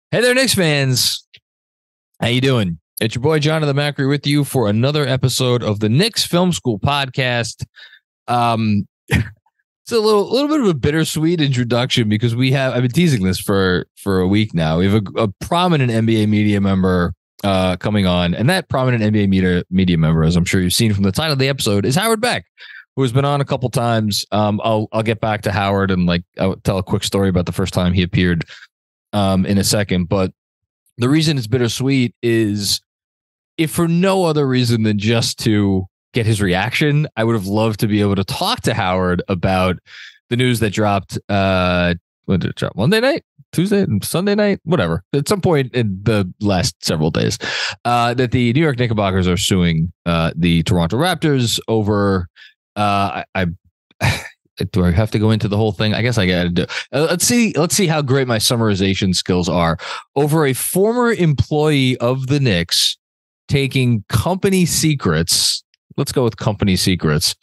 Hey there, Knicks fans. How you doing? It's your boy, Jonathan Macri, with you for another episode of the Knicks Film School Podcast. It's a little bit of a bittersweet introduction because I've been teasing this for a week now. We have a prominent NBA media member coming on, and that prominent NBA media member, as I'm sure you've seen from the title of the episode, is Howard Beck, who has been on a couple times. I'll get back to Howard and I'll tell a quick story about the first time he appeared in a second. But the reason it's bittersweet is, if for no other reason than just to get his reaction, I would have loved to be able to talk to Howard about the news that dropped. When did it drop? Monday night, Tuesday, Sunday night, whatever. At some point in the last several days, that the New York Knickerbockers are suing the Toronto Raptors over. Do I have to go into the whole thing? I guess I got to do. Let's see how great my summarization skills are. Over a former employee of the Knicks taking company secrets. Let's go with company secrets,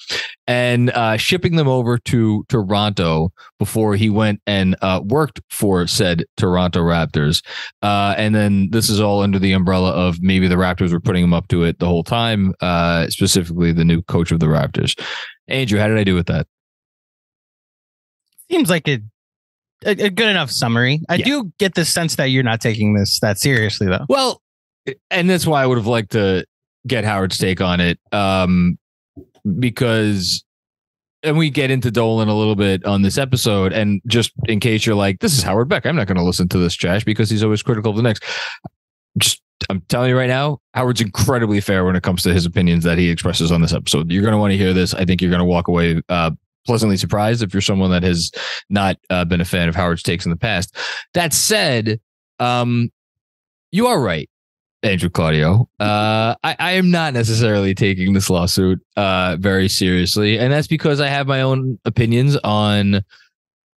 and shipping them over to Toronto before he went and worked for said Toronto Raptors. And then this is all under the umbrella of maybe the Raptors were putting him up to it the whole time, specifically the new coach of the Raptors. Andrew, how did I do with that? Seems like a good enough summary. I do get the sense that you're not taking this that seriously, though. Well, and that's why I would have liked to get Howard's take on it, because, and we get into Dolan a little bit on this episode, and just in case you're like, this is Howard Beck, I'm not going to listen to this trash because he's always critical of the Knicks. I'm telling you right now, Howard's incredibly fair when it comes to his opinions that he expresses on this episode. You're going to want to hear this. I think you're going to walk away pleasantly surprised if you're someone that has not been a fan of Howard's takes in the past. That said, you are right, Andrew Claudio. I am not necessarily taking this lawsuit very seriously, and that's because I have my own opinions on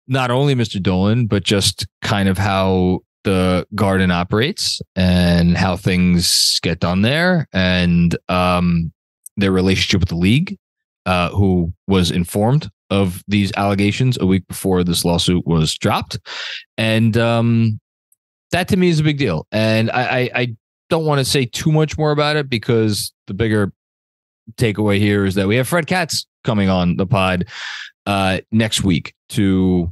not only Mr. Dolan, but just kind of how the Garden operates and how things get done there, and their relationship with the league, who was informed of these allegations a week before this lawsuit was dropped. And that to me is a big deal. And I don't want to say too much more about it, because the bigger takeaway here is that we have Fred Katz coming on the pod next week or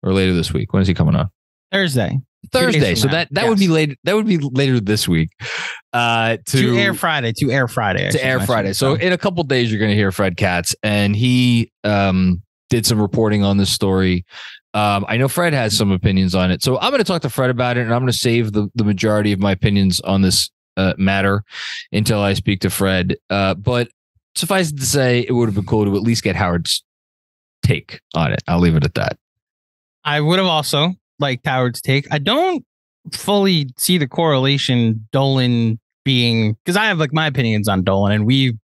later this week. When is he coming on? Thursday. So that would be later. That would be later this week. To air Friday. So in a couple of days, you're going to hear Fred Katz, and he did some reporting on this story. I know Fred has some opinions on it, so I'm going to talk to Fred about it, and I'm going to save the majority of my opinions on this matter until I speak to Fred. But suffice it to say, it would have been cool to at least get Howard's take on it. I'll leave it at that. I would have also liked Howard's take. I don't fully see the correlation Dolan being, because I have my opinions on Dolan, and we,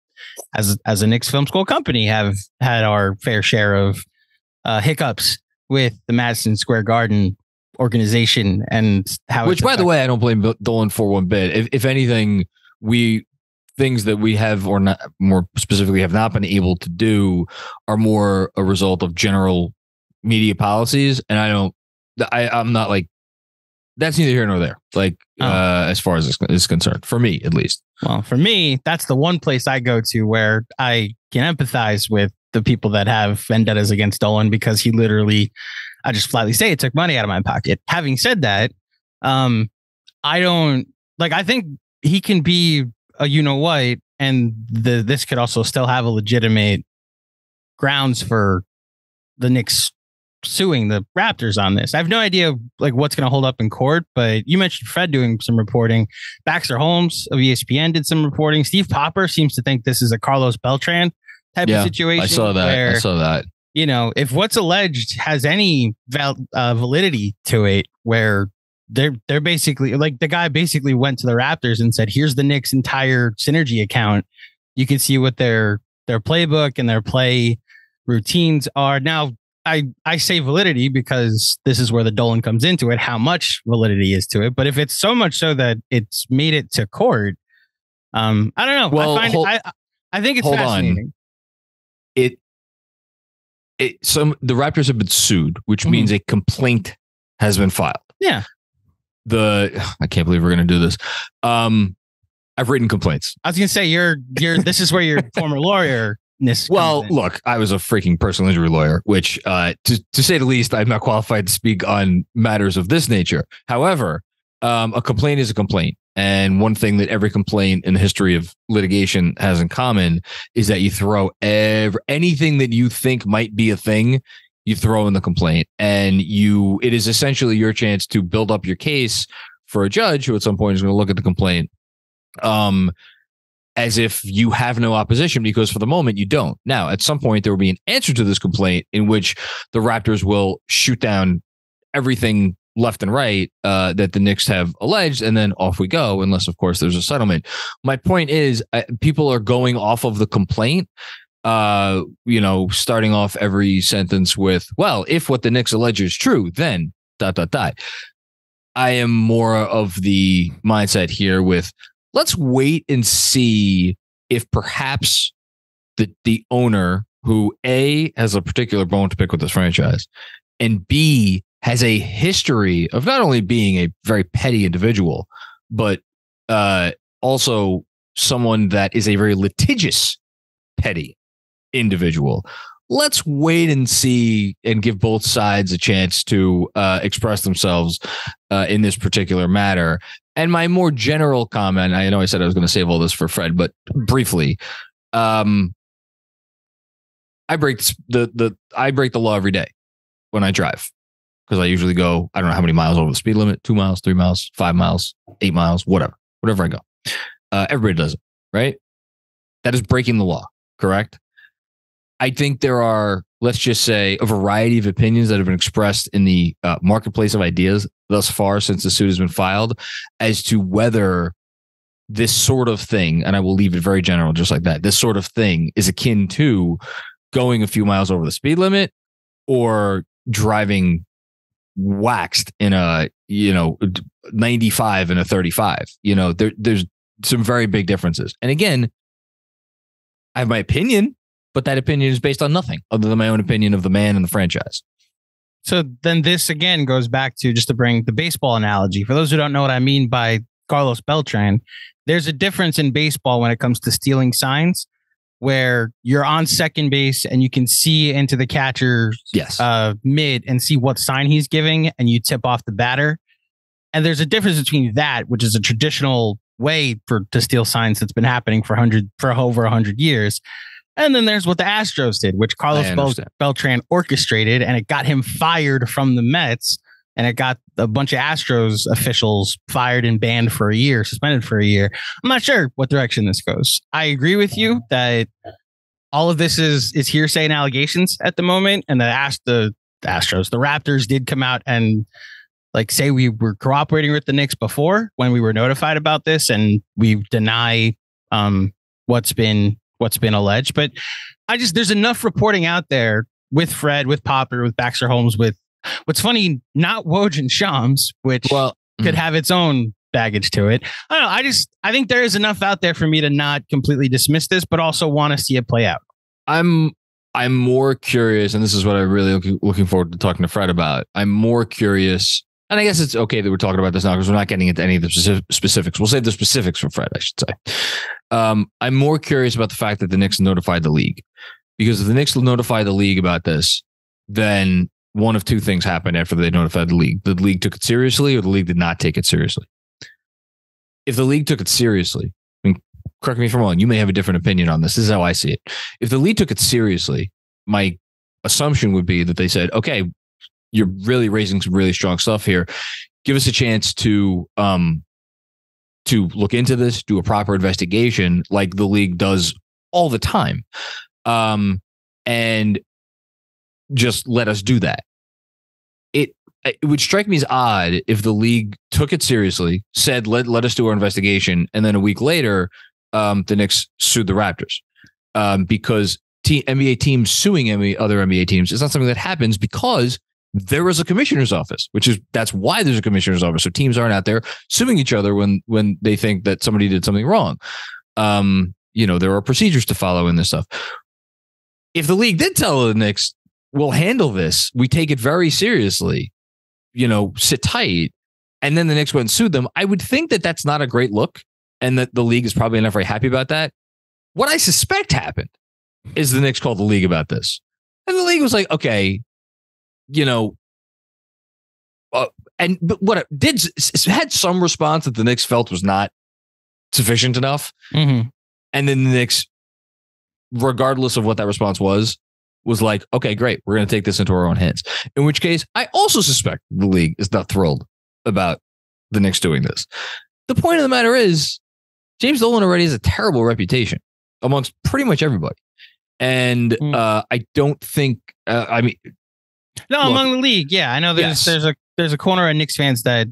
as a Knicks Film School company, have had our fair share of hiccups with the Madison Square Garden organization, and how. Which, by the way, I don't blame Dolan for one bit. If anything, things that we have, or not, more specifically, have not been able to do, are more a result of general media policies, and I'm not like, that's neither here nor there. As far as is concerned, for me at least. Well, for me, that's the one place I go to where I can empathize with the people that have vendettas against Dolan, because he literally, I just flatly say, it took money out of my pocket. Having said that, I think he can be a what, and this could also still have a legitimate grounds for the Knicks suing the Raptors on this. I have no idea what's going to hold up in court, but you mentioned Fred doing some reporting. Baxter Holmes of ESPN did some reporting. Steve Popper seems to think this is a Carlos Beltran type of situation. I saw that. If what's alleged has any validity to it, where they're basically the guy basically went to the Raptors and said, here's the Knicks' entire synergy account. You can see what their playbook and their play routines are. Now, I say validity because this is where the Dolan comes into it, how much validity is to it. But if it's so much so that it's made it to court, I don't know. Well, I think it's fascinating. The Raptors have been sued, which means a complaint has been filed. Yeah. I can't believe we're going to do this. I've written complaints. I was going to say you're this is where your former lawyer. Well, look, I was a freaking personal injury lawyer, which to say the least, I'm not qualified to speak on matters of this nature. However, a complaint is a complaint. And one thing that every complaint in the history of litigation has in common is that you throw anything that you think might be a thing, you throw in the complaint. And it is essentially your chance to build up your case for a judge who at some point is going to look at the complaint as if you have no opposition, because for the moment you don't. Now, at some point, there will be an answer to this complaint in which the Raptors will shoot down everything left and right that the Knicks have alleged, and then off we go, unless, of course, there's a settlement. My point is, people are going off of the complaint, starting off every sentence with, well, if what the Knicks allege is true, then ... I am more of the mindset here with, let's wait and see if perhaps the owner, who A, has a particular bone to pick with this franchise, and B, has a history of not only being a very petty individual, but also someone that is a very litigious, petty individual. Let's wait and see and give both sides a chance to express themselves in this particular matter. And my more general comment, I know I said I was going to save all this for Fred, but briefly, I break the law every day when I drive. Because I usually go, I don't know how many miles over the speed limit, 2 miles, 3 miles, 5 miles, 8 miles, whatever I go. Everybody does it, right? That is breaking the law, correct? I think there are, let's just say, a variety of opinions that have been expressed in the marketplace of ideas thus far since the suit has been filed as to whether this sort of thing, and I will leave it very general just like that, this sort of thing is akin to going a few miles over the speed limit or driving waxed in a 95 and a 35. There's some very big differences. And again, I have my opinion, but that opinion is based on nothing other than my own opinion of the man and the franchise. So then this again goes back to, just to bring the baseball analogy. For those who don't know what I mean by Carlos Beltran, there's a difference in baseball when it comes to stealing signs, where you're on second base and you can see into the catcher's mid and see what sign he's giving, and you tip off the batter. And there's a difference between that, which is a traditional way to steal signs that's been happening for over 100 years. And then there's what the Astros did, which Carlos Beltran orchestrated, and it got him fired from the Mets, and it got a bunch of Astros officials fired and banned for a year, suspended for a year. I'm not sure what direction this goes. I agree with you that all of this is hearsay and allegations at the moment, and the Raptors did come out and say we were cooperating with the Knicks before when we were notified about this, and we deny what's been alleged. But there's enough reporting out there with Fred, with Popper, with Baxter Holmes, with what's funny, not Woj and Shams, which could have its own baggage to it. I don't know. I think there is enough out there for me to not completely dismiss this, but also want to see it play out. I'm more curious, and this is what I'm really looking forward to talking to Fred about. I'm more curious, and I guess it's okay that we're talking about this now because we're not getting into any of the specifics. We'll save the specifics for Fred, I should say. I'm more curious about the fact that the Knicks notified the league, because if the Knicks notify the league about this, then one of two things happened after they notified the league. The league took it seriously, or the league did not take it seriously. If the league took it seriously, correct me if I'm wrong, you may have a different opinion on this. This is how I see it. If the league took it seriously, my assumption would be that they said, okay, you're really raising some really strong stuff here. Give us a chance to look into this, do a proper investigation like the league does all the time. And just let us do that. It would strike me as odd if the league took it seriously, said, let us do our investigation. And then a week later, the Knicks sued the Raptors, because NBA teams suing other NBA teams is not something that happens because there is a commissioner's office, that's why there's a commissioner's office. So teams aren't out there suing each other when they think that somebody did something wrong. There are procedures to follow in this stuff. If the league did tell the Knicks, we'll handle this, we take it very seriously, sit tight, and then the Knicks went and sued them, I would think that that's not a great look, and that the league is probably not very happy about that. What I suspect happened is the Knicks called the league about this, and the league was like, okay, but what it did had some response that the Knicks felt was not sufficient enough, and then the Knicks, regardless of what that response was like, okay, great, we're going to take this into our own hands. In which case, I also suspect the league is not thrilled about the Knicks doing this. The point of the matter is, James Dolan already has a terrible reputation amongst pretty much everybody. And I don't think, among the league. Yeah, I know there's a corner of Knicks fans that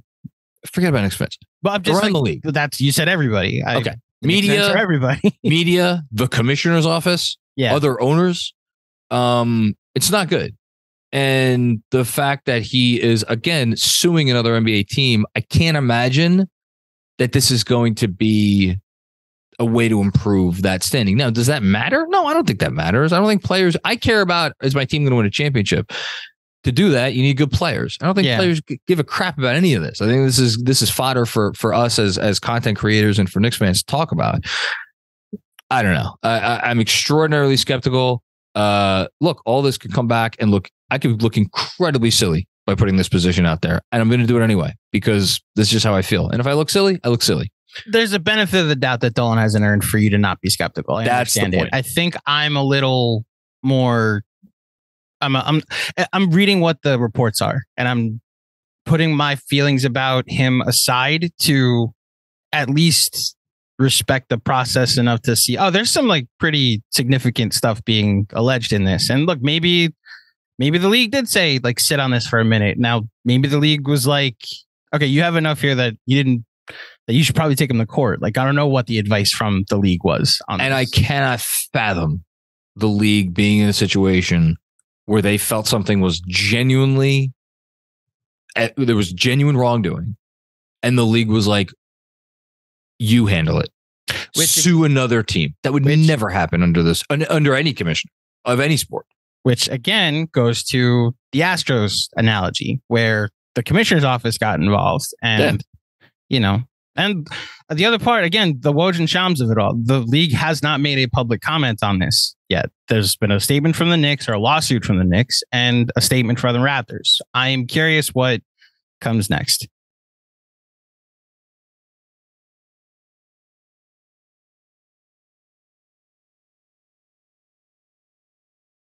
forget about Knicks fans. But I'm just around the league. You said everybody. Okay. Media, everybody. Media, the commissioner's office, other owners. It's not good. And the fact that he is, again, suing another NBA team, I can't imagine that this is going to be a way to improve that standing. Now, does that matter? No, I don't think that matters. I don't think players, I care about, is my team going to win a championship? To do that, you need good players. I don't think players give a crap about any of this. I think this is fodder for us as content creators and for Knicks fans to talk about. I don't know. I'm extraordinarily skeptical. Look, all this could come back and I could look incredibly silly by putting this position out there, and I'm going to do it anyway because this is just how I feel. And if I look silly, I look silly. There's a benefit of the doubt that Dolan hasn't earned for you to not be skeptical. That's the point. I think I'm a little more. I'm reading what the reports are, and I'm putting my feelings about him aside to at least respect the process enough to see, there's some like pretty significant stuff being alleged in this. And look, maybe the league did say like, sit on this for a minute. Now, maybe the league was like, okay, you have enough here that you should probably take him to court. Like, I don't know what the advice from the league was on and this. I cannot fathom the league being in a situation where they felt something was there was genuine wrongdoing, and the league was like, you handle it. Sue another team. That would never happen under any commissioner of any sport. Which again goes to the Astros analogy, where the commissioner's office got involved, and and the other part, again, the Woj and Shams of it all. The league has not made a public comment on this yet. There's been a statement from the Knicks, or a lawsuit from the Knicks, and a statement from the Raptors. I am curious what comes next.